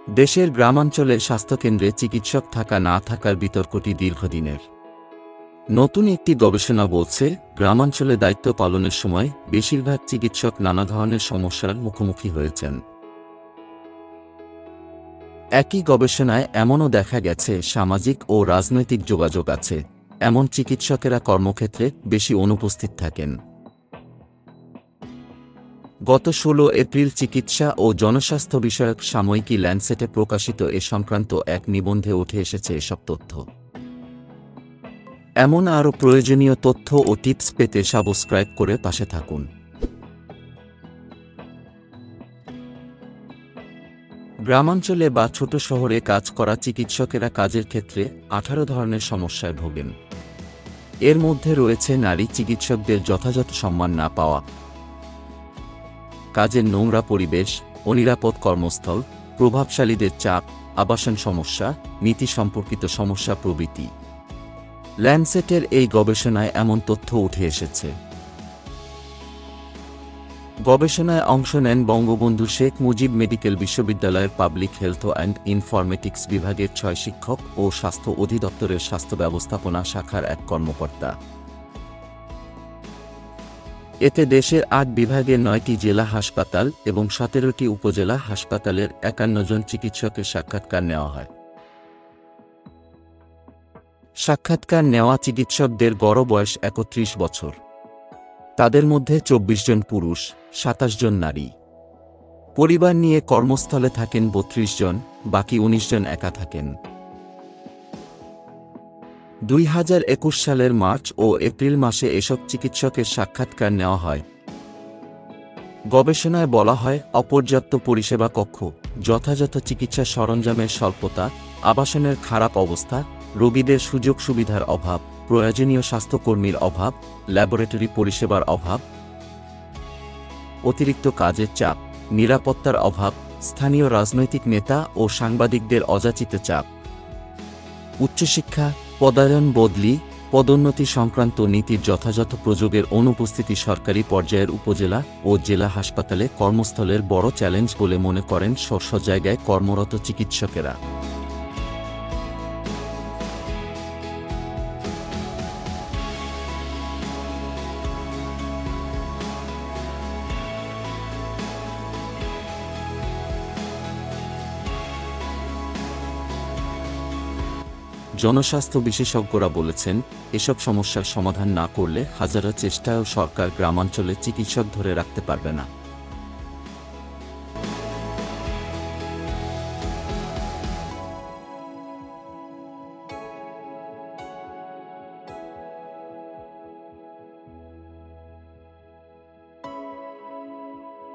দেশের গ্রামাঞ্চলে স্বাস্থ্যকেন্দ্রে চিকিৎসক থাকা না থাকার বিতর্কটি দীর্ঘদিনের। নতুন একটি গবেষণা বলছে, গ্রামাঞ্চলে দায়িত্ব পালনের সময় বেশিরভাগ চিকিৎসক নানা ধরনের সমস্যার মুখোমুখি হয়েছেন। একই গবেষণায় এমনও দেখা গেছে, সামাজিক ও রাজনৈতিক যোগাযোগ আছে এমন চিকিৎসকেরা কর্মক্ষেত্রে বেশি অনুপস্থিত থাকেন। গত 16 এপ্রিল চিকিৎসা ও জনস্বাস্থ্য বিষয়ক সাময়িকী ল্যান্সেটে প্রকাশিত এ সংক্রান্ত এক নিবন্ধে উঠে এসেছে এসব তথ্য। এমন আরও প্রয়োজনীয় তথ্য ও টিপস পেতে সাবস্ক্রাইব করে পাশে থাকুন। গ্রামাঞ্চলে বা ছোট শহরে কাজ করা চিকিৎসকেরা কাজের ক্ষেত্রে 18 ধরনের সমস্যায় ভোগেন। এর মধ্যে রয়েছে নারী চিকিৎসকদের যথাযথ সম্মান না পাওয়া, কাজের নোংরা পরিবেশ, অনিরাপদ কর্মস্থল, প্রভাবশালীদের চাপ, আবাসন সমস্যা, নীতি সম্পর্কিত সমস্যা প্রভৃতি। ল্যান্সেটের এই গবেষণায় এমন তথ্য উঠে এসেছে। গবেষণায় অংশ নেন বঙ্গবন্ধু শেখ মুজিব মেডিকেল বিশ্ববিদ্যালয়ের পাবলিক হেলথ অ্যান্ড ইনফরমেটিক্স বিভাগের 6 শিক্ষক ও স্বাস্থ্য অধিদপ্তরের স্বাস্থ্য ব্যবস্থাপনা শাখার এক কর্মকর্তা। এতে দেশের 8 বিভাগের 9টি জেলা হাসপাতাল এবং 17টি উপজেলা হাসপাতালের 51 জন চিকিৎসকের সাক্ষাৎকার নেওয়া হয়। সাক্ষাৎকার নেওয়া চিকিৎসকদের গড় বয়স 31 বছর। তাদের মধ্যে 24 জন পুরুষ, 27 জন নারী। পরিবার নিয়ে কর্মস্থলে থাকেন 32 জন, বাকি 19 জন একা থাকেন। 2021 সালের মার্চ ও এপ্রিল মাসে এসব চিকিৎসকের সাক্ষাৎকার নেওয়া হয়। গবেষণায় বলা হয়, অপর্যাপ্ত পরিষেবা কক্ষ, যথাযথ চিকিৎসা সরঞ্জামের স্বল্পতা, আবাসনের খারাপ অবস্থা, রোগীদের সুযোগ সুবিধার অভাব, প্রয়োজনীয় স্বাস্থ্যকর্মীর অভাব, ল্যাবরেটরি পরিষেবার অভাব, অতিরিক্ত কাজের চাপ, নিরাপত্তার অভাব, স্থানীয় রাজনৈতিক নেতা ও সাংবাদিকদের অযাচিত চাপ, উচ্চশিক্ষা, পদায়ন বদলি, পদোন্নতি সংক্রান্ত নীতির যথাযথ প্রযোগের অনুপস্থিতি সরকারি পর্যায়ের উপজেলা ও জেলা হাসপাতালে কর্মস্থলের বড় চ্যালেঞ্জ বলে মনে করেন স্ব জায়গায় কর্মরত চিকিৎসকেরা। জনস্বাস্থ্য বিশেষজ্ঞরা বলেছেন, এসব সমস্যার সমাধান না করলে হাজারো চেষ্টায়ও সরকার গ্রামাঞ্চলে চিকিৎসক ধরে রাখতে পারবে না।